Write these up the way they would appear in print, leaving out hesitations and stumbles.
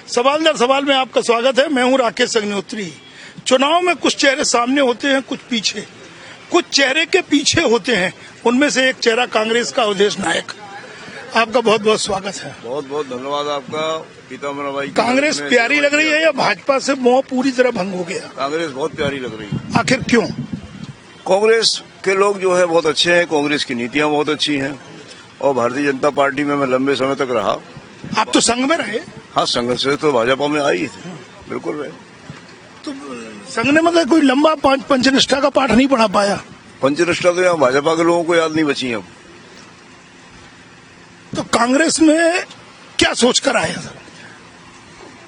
सवाल दर सवाल में आपका स्वागत है। मैं हूं राकेश अग्निहोत्री। चुनाव में कुछ चेहरे सामने होते हैं, कुछ पीछे। कुछ चेहरे के पीछे होते हैं, उनमें से एक चेहरा कांग्रेस का अवधेश नायक। आपका बहुत बहुत स्वागत है। बहुत बहुत धन्यवाद आपका। पीताम्बर भाई, कांग्रेस प्यारी लग रही है या भाजपा से मोह पूरी तरह भंग हो गया? कांग्रेस बहुत प्यारी लग रही है। आखिर क्यों? कांग्रेस के लोग जो है बहुत अच्छे हैं, कांग्रेस की नीतियां बहुत अच्छी हैं और भारतीय जनता पार्टी में मैं लंबे समय तक रहा। आप तो संघ में रहे? हाँ, संघ से तो भाजपा में आई थी, बिल्कुल रहे। तो संघ ने मतलब कोई लंबा पंचनिष्ठा का पाठ नहीं पढ़ा पाया? पंचनिष्ठा तो यहाँ भाजपा के लोगों को याद नहीं बची अब। तो कांग्रेस में क्या सोचकर आए सर?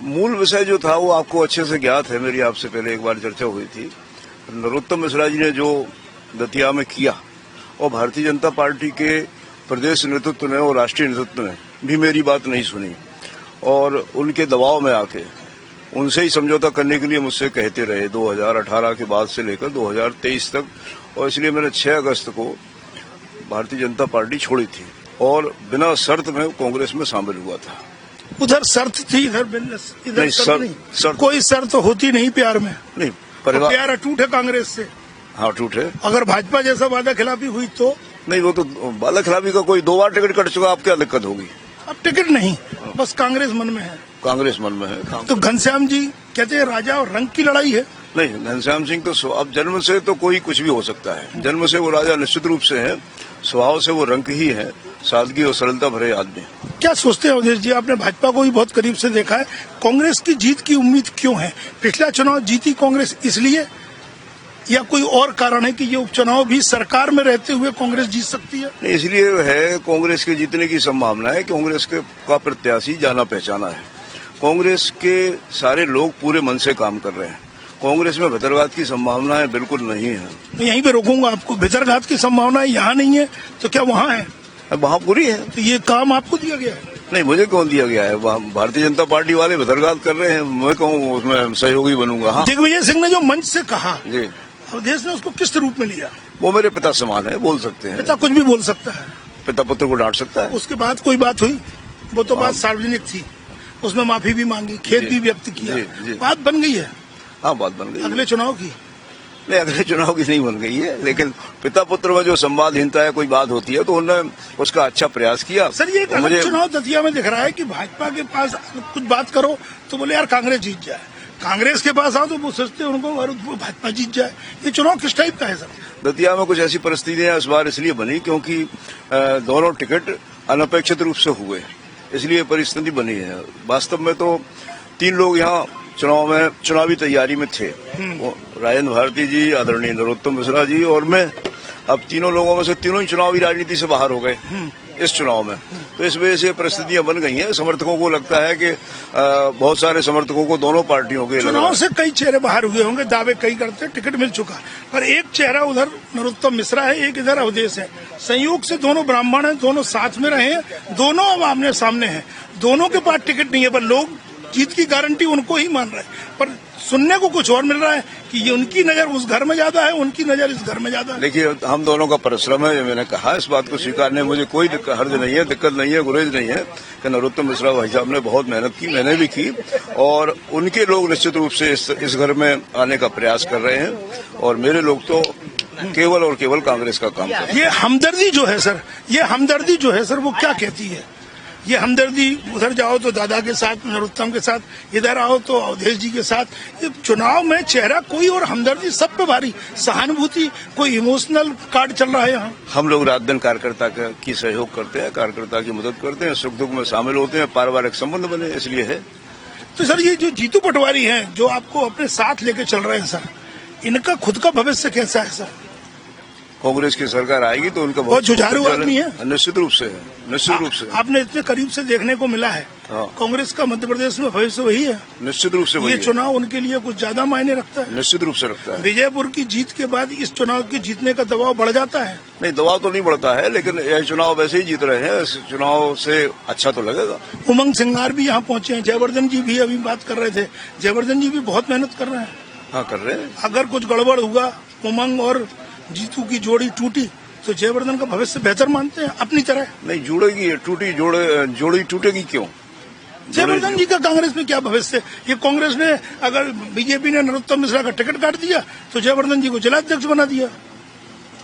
मूल विषय जो था वो आपको अच्छे से ज्ञात है, मेरी आपसे पहले एक बार चर्चा हुई थी। नरोत्तम मिश्रा जी ने जो दतिया में किया और भारतीय जनता पार्टी के प्रदेश नेतृत्व ने और राष्ट्रीय नेतृत्व ने भी मेरी बात नहीं सुनी और उनके दबाव में आके उनसे ही समझौता करने के लिए मुझसे कहते रहे 2018 के बाद से लेकर 2023 तक। और इसलिए मैंने 6 अगस्त को भारतीय जनता पार्टी छोड़ी थी और बिना शर्त में कांग्रेस में शामिल हुआ था। उधर शर्त थी, इधर नहीं, शर्त नहीं। कोई शर्त होती नहीं प्यार में। नहीं, परिवार प्यार अटूट है कांग्रेस से। हाँ, अटूट है। अगर भाजपा जैसा वादा खिलाफी हुई तो? नहीं, वो तो वादा खिलाफी का कोई 2 बार टिकट कट चुका, अब क्या दिक्कत होगी? अब टिकट नहीं, बस कांग्रेस मन में है। कांग्रेस मन में है। तो घनश्याम जी कहते हैं राजा और रंग की लड़ाई है। नहीं, घनश्याम सिंह तो अब जन्म से तो कोई कुछ भी हो सकता है। जन्म से वो राजा निश्चित रूप से है, स्वभाव से वो रंग ही है, सादगी और सरलता भरे आदमी। क्या सोचते हैं अवधेश जी, आपने भाजपा को भी बहुत करीब से देखा है, कांग्रेस की जीत की उम्मीद क्यों है? पिछला चुनाव जीती कांग्रेस इसलिए या कोई और कारण है कि ये उपचुनाव भी सरकार में रहते हुए कांग्रेस जीत सकती है? नहीं, इसलिए है कांग्रेस के जीतने की संभावना है। कांग्रेस का प्रत्याशी जाना पहचाना है। कांग्रेस के सारे लोग पूरे मन से काम कर रहे हैं। कांग्रेस में भितरघात की संभावनाएं बिल्कुल नहीं है। मैं यहीं पे रोकूंगा आपको। भितरघात की संभावनाएं यहाँ नहीं है तो क्या वहाँ है? वहाँ पूरी है। तो ये काम आपको दिया गया है? नहीं, मुझे कौन दिया गया है? भारतीय जनता पार्टी वाले भितरघात कर रहे हैं, मैं कहूँ उसमें सहयोगी बनूंगा। हाँ, दिग्विजय सिंह ने जो मंच से कहा जी, अवधेश ने उसको किस रूप में लिया? वो मेरे पिता समान है, बोल सकते हैं। पिता कुछ भी बोल सकता है, पिता पुत्र को डांट सकता है। उसके बाद कोई बात हुई? वो तो बात सार्वजनिक थी, उसमें माफी भी मांगी, खेद भी व्यक्त किया, बात बन गई है। हाँ, बात बन गई। अगले चुनाव की? नहीं, अगले चुनाव की नहीं बन गई है, लेकिन पिता पुत्र में जो संवादहीनता है, कोई बात होती है तो उन्होंने उसका अच्छा प्रयास किया। सर, ये मुझे चुनाव दतिया में दिख रहा है कि भाजपा के पास कुछ बात करो तो बोले यार कांग्रेस जीत जाए, कांग्रेस के पास आओ तो वो सोचते हैं उनको भाजपा जीत जाए। ये चुनाव किस टाइप का है सर? दतिया में कुछ ऐसी परिस्थितियां इस बार इसलिए बनी क्योंकि दोनों टिकट अनपेक्षित रूप से हुए, इसलिए परिस्थिति बनी है। वास्तव में तो 3 लोग यहाँ चुनाव में चुनावी तैयारी में थे, राजेंद्र भारती जी, आदरणीय नरोत्तम मिश्रा जी और मैं। अब तीनों लोगों में से तीनों ही चुनावी राजनीति से बाहर हो गए इस चुनाव में, तो इस वजह से परिस्थितियां बन गई हैं। समर्थकों को लगता है कि बहुत सारे समर्थकों को दोनों पार्टियों के चुनाव से कई चेहरे बाहर हुए होंगे, दावे कई करते, टिकट मिल चुका, पर एक चेहरा उधर नरोत्तम मिश्रा है, एक इधर अवधेश है। संयोग से दोनों ब्राह्मण हैं, दोनों साथ में रहे हैं, दोनों अब आमने सामने हैं, दोनों के पास टिकट नहीं है, पर लोग जीत की गारंटी उनको ही मान रहे हैं। पर सुनने को कुछ और मिल रहा है कि ये उनकी नजर उस घर में ज्यादा है, उनकी नजर इस घर में ज्यादा है। देखिए, हम दोनों का परिश्रम है, मैंने कहा इस बात को स्वीकारने में मुझे कोई हर्ज नहीं है, दिक्कत नहीं है, गुरेज नहीं है कि नरोत्तम मिश्रा भाई साहब ने बहुत मेहनत की, मैंने भी की और उनके लोग निश्चित रूप से इस घर में आने का प्रयास कर रहे हैं और मेरे लोग तो केवल और केवल कांग्रेस का काम कर रहे हैं। ये हमदर्दी जो है सर, ये हमदर्दी जो है सर, वो क्या कहती है? ये हमदर्दी उधर जाओ तो दादा के साथ, नरोत्तम के साथ, इधर आओ तो अवधेश जी के साथ। ये चुनाव में चेहरा कोई और हमदर्दी सब पे भारी, सहानुभूति, कोई इमोशनल कार्ड चल रहा है यहाँ। हम लोग रात दिन कार्यकर्ता की सहयोग करते हैं, कार्यकर्ता की मदद करते हैं, सुख दुख में शामिल होते हैं, पारिवारिक संबंध बने, इसलिए है। तो सर, ये जो जीतू पटवारी हैं जो आपको अपने साथ लेके चल रहे हैं सर, इनका खुद का भविष्य कैसा है सर? कांग्रेस की सरकार आएगी तो उनका बहुत जुझारू आदमी है। निश्चित रूप से है, निश्चित रूप से। आपने इतने करीब से देखने को मिला है, कांग्रेस का मध्य प्रदेश में भविष्य वही है? निश्चित रूप से वही ये चुनाव उनके लिए कुछ ज्यादा मायने रखता है? निश्चित रूप से रखता है। विजयपुर की जीत के बाद इस चुनाव के जीतने का दबाव बढ़ जाता है? नहीं, दबाव तो नहीं बढ़ता है, लेकिन यह चुनाव वैसे ही जीत रहे हैं, इस चुनाव से अच्छा तो लगेगा। उमंग सिंगार भी यहाँ पहुंचे हैं, जयवर्धन जी भी अभी बात कर रहे थे, जयवर्धन जी भी बहुत मेहनत कर रहे हैं। हाँ, कर रहे हैं। अगर कुछ गड़बड़ हुआ, उमंग और जीतू की जोड़ी टूटी तो जयवर्धन का भविष्य बेहतर मानते हैं अपनी तरह? नहीं, जुड़ेगी, टूटी जोड़ी टूटेगी क्यों? जयवर्धन जी का कांग्रेस में क्या भविष्य है? ये कांग्रेस ने अगर बीजेपी ने नरोत्तम मिश्रा का टिकट काट दिया तो जयवर्धन जी को जिलाध्यक्ष बना दिया।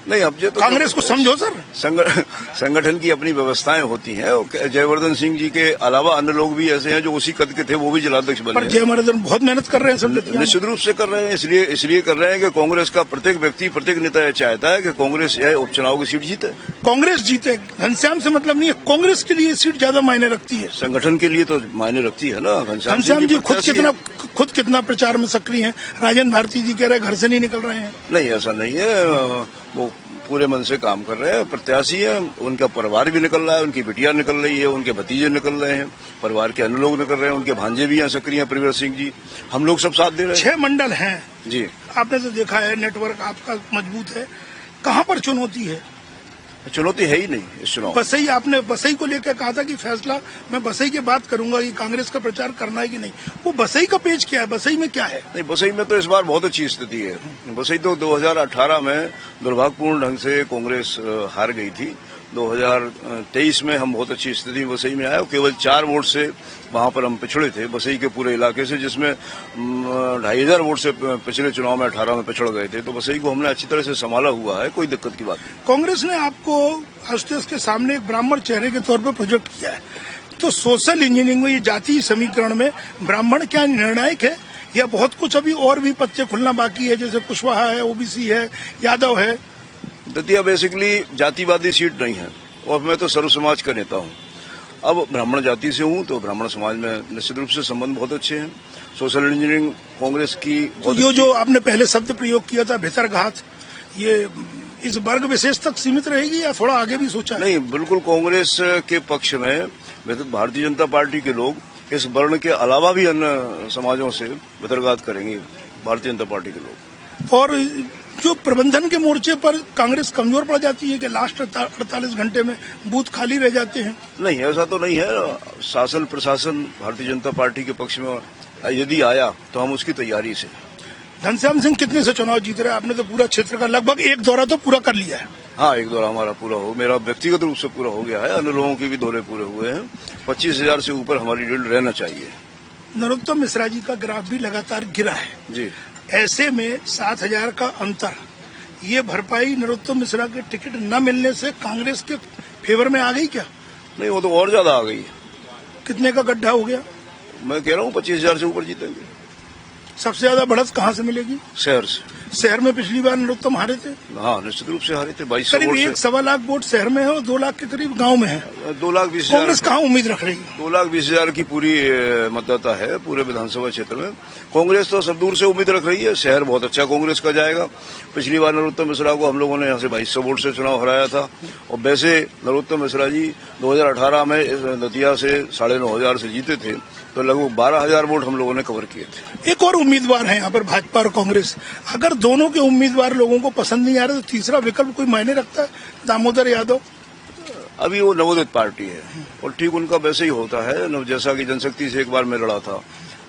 नहीं, अब तो कांग्रेस को समझो सर। संगठन की अपनी व्यवस्थाएं होती हैं। जयवर्धन सिंह जी के अलावा अन्य लोग भी ऐसे हैं जो उसी कद के थे, वो भी जिलाध्यक्ष बने। पर जयवर्धन बहुत मेहनत कर रहे हैं सर। निश्चित रूप से कर रहे हैं, इसलिए कर रहे हैं कि कांग्रेस का प्रत्येक व्यक्ति, प्रत्येक नेता यह चाहता है कि कांग्रेस यह उपचुनाव की सीट जीते। कांग्रेस जीते, घनश्याम से मतलब नहीं है। कांग्रेस के लिए सीट ज्यादा मायने रखती है, संगठन के लिए तो मायने रखती है ना। घनश्याम जी खुद कितना प्रचार में सक्रिय हैं। राजेंद्र भारती जी कह रहे हैं घर से नहीं निकल रहे हैं। नहीं, ऐसा नहीं है, वो पूरे मन से काम कर रहे हैं, प्रत्याशी हैं। उनका परिवार भी निकल रहा है, उनकी बिटिया निकल रही है, उनके भतीजे निकल रहे हैं, परिवार के अन्य लोग निकल रहे हैं, उनके भांजे भी हैं सक्रिय, परिवर सिंह जी, हम लोग सब साथ दे रहे हैं। 6 मंडल हैं जी। आपने तो देखा है, नेटवर्क आपका मजबूत है। कहाँ पर चुनौती है? चुनौती है ही नहीं इस चुनाव। बसई, आपने बसई को लेकर कहा था कि फैसला मैं बसई के बाद करूंगा कि कांग्रेस का प्रचार करना है कि नहीं। वो बसई का पेज क्या है? बसई में क्या है? नहीं, बसई में तो इस बार बहुत अच्छी स्थिति है। बसई तो 2018 में दुर्भाग्यपूर्ण ढंग से कांग्रेस हार गई थी। 2023 में हम बहुत अच्छी स्थिति बसई में आए और केवल 4 वोट से वहां पर हम पिछड़े थे बसई के पूरे इलाके से, जिसमें 2500 वोट से पिछले चुनाव में 18 में पिछड़ गए थे। तो बसई को हमने अच्छी तरह से संभाला हुआ है, कोई दिक्कत की बात नहीं। कांग्रेस ने आपको आशुतोष के सामने एक ब्राह्मण चेहरे के तौर पर प्रोजेक्ट किया है, तो सोशल इंजीनियरिंग में ये जातीय समीकरण में ब्राह्मण क्या निर्णायक है या बहुत कुछ अभी और भी पत्ते खुलना बाकी है, जैसे कुशवाहा है, ओबीसी है, यादव है? दतिया बेसिकली जातिवादी सीट नहीं है और मैं तो सर्व समाज का नेता हूँ। अब ब्राह्मण जाति से हूँ तो ब्राह्मण समाज में निश्चित रूप से संबंध बहुत अच्छे हैं। सोशल इंजीनियरिंग कांग्रेस की जो आपने पहले शब्द प्रयोग किया था भितरघात, ये इस वर्ग विशेष तक सीमित रहेगी या थोड़ा आगे भी सोचा? नहीं, बिल्कुल कांग्रेस के पक्ष में भारतीय जनता पार्टी के लोग इस वर्ण के अलावा भी अन्य समाजों से भितरघात करेंगे भारतीय जनता पार्टी के लोग। और जो प्रबंधन के मोर्चे पर कांग्रेस कमजोर पड़ जाती है कि लास्ट 48 घंटे में बूथ खाली रह जाते हैं? नहीं, ऐसा तो नहीं है। शासन प्रशासन भारतीय जनता पार्टी के पक्ष में यदि आया तो हम उसकी तैयारी से। घनश्याम सिंह कितने से चुनाव जीत रहे हैं? आपने तो पूरा क्षेत्र का लगभग एक दौरा तो पूरा कर लिया है। हाँ, एक दौरा हमारा पूरा हो, मेरा व्यक्तिगत रूप से पूरा हो गया है, अन्य लोगों के भी दौरे पूरे हुए हैं। 25,000 से ऊपर हमारी लीड रहना चाहिए। नरोत्तम मिश्रा जी का ग्राफ भी लगातार गिरा है जी। ऐसे में 7,000 का अंतर, ये भरपाई नरोत्तम मिश्रा के टिकट न मिलने से कांग्रेस के फेवर में आ गई क्या? नहीं, वो तो और ज्यादा आ गई। कितने का गड्ढा हो गया? मैं कह रहा हूँ 25,000 से ऊपर जीतेंगे। सबसे ज्यादा बढ़त कहाँ से मिलेगी? शहर से। शहर में पिछली बार नरोत्तम हारे थे। हाँ, निश्चित रूप से हारे थे। 2200 करीब 1.25 लाख वोट शहर में है और 2 लाख के करीब गांव में है। 2,20,000 कांग्रेस कहाँ उम्मीद रख रही है? 2,20,000 की पूरी मतदाता है पूरे विधानसभा क्षेत्र में। कांग्रेस तो सब दूर से उम्मीद रख रही है। शहर बहुत अच्छा कांग्रेस का जाएगा। पिछली बार नरोत्तम मिश्रा को हम लोगों ने यहाँ से 2200 वोट से चुनाव हराया था और वैसे नरोत्तम मिश्रा जी 2018 में दतिया से 9,500 से जीते थे, तो लगभग 12,000 वोट हम लोगों ने कवर किए थे। एक और उम्मीदवार है यहाँ पर भाजपा और कांग्रेस। अगर दोनों के उम्मीदवार लोगों को पसंद नहीं आ रहे तो तीसरा विकल्प कोई मायने रखता है? दामोदर यादव अभी वो नवोदित पार्टी है और ठीक उनका वैसे ही होता है। जैसा कि जनशक्ति से एक बार मैं लड़ा था,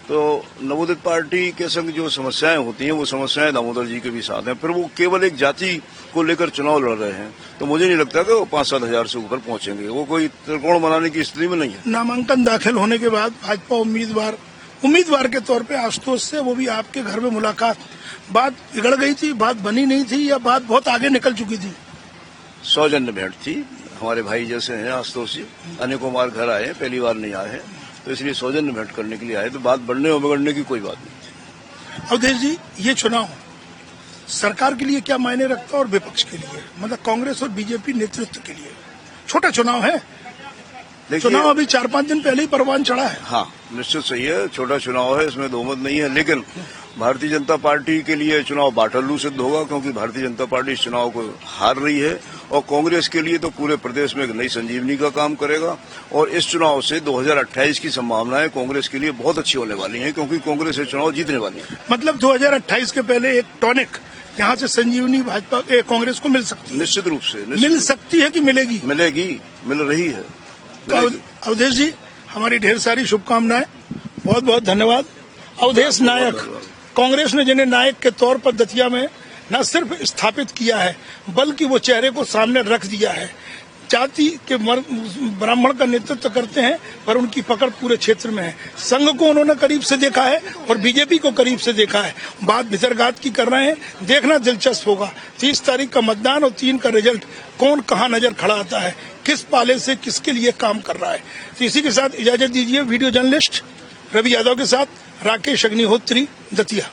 तो नवोदित पार्टी के संग जो समस्याएं होती हैं वो समस्याएं दामोदर जी के भी साथ हैं। फिर वो केवल एक जाति को लेकर चुनाव लड़ रहे हैं, तो मुझे नहीं लगता कि वो 5-7 हजार से ऊपर पहुंचेंगे। वो कोई त्रिकोण बनाने की स्थिति में नहीं है। नामांकन दाखिल होने के बाद भाजपा उम्मीदवार के तौर पे आशुतोष से, वो भी आपके घर में मुलाकात, बात बिगड़ गई थी, बात बनी नहीं थी या बात बहुत आगे निकल चुकी थी? सौजन्य भेंट थी। हमारे भाई जैसे हैं आशुतोष जी, अनेकों बार घर आए, पहली बार नहीं आए हैं, तो इसलिए सौजन्य भेंट करने के लिए आए। तो बात बढ़ने और बिगड़ने की कोई बात नहीं थी। अवधेश जी, ये चुनाव सरकार के लिए क्या मायने रखता है और विपक्ष के लिए, मतलब कांग्रेस और बीजेपी नेतृत्व के लिए? छोटा चुनाव है, चुनाव अभी 4-5 दिन पहले ही परवान चढ़ा है। हाँ, निश्चित सही है, छोटा चुनाव है, इसमें दो मत नहीं है। लेकिन भारतीय जनता पार्टी के लिए चुनाव बाटल्लू सिद्ध होगा, क्योंकि भारतीय जनता पार्टी इस चुनाव को हार रही है और कांग्रेस के लिए तो पूरे प्रदेश में एक नई संजीवनी का काम करेगा। और इस चुनाव से 2028 की संभावनाएं कांग्रेस के लिए बहुत अच्छी होने वाली हैं, क्योंकि कांग्रेस ये चुनाव जीतने वाली है। मतलब 2028 के पहले एक टॉनिक यहाँ से संजीवनी भाजपा कांग्रेस को मिल सकती है? निश्चित रूप से मिल सकती है कि मिलेगी? मिलेगी, मिल रही है। तो अवधेश जी, हमारी ढेर सारी शुभकामनाएं, बहुत बहुत धन्यवाद। अवधेश नायक, कांग्रेस ने जिन्हें नायक के तौर पर दतिया में न सिर्फ स्थापित किया है बल्कि वो चेहरे को सामने रख दिया है। जाति के ब्राह्मण का नेतृत्व करते हैं, पर उनकी पकड़ पूरे क्षेत्र में है। संघ को उन्होंने करीब से देखा है और बीजेपी को करीब से देखा है। बात भितरघात की कर रहे हैं, देखना दिलचस्प होगा 30 तारीख का मतदान और 3 का रिजल्ट कौन कहां नजर खड़ा आता है, किस पाले से किसके लिए काम कर रहा है। तो इसी के साथ इजाजत दीजिए। वीडियो जर्नलिस्ट रवि यादव के साथ राकेश अग्निहोत्री, दतिया।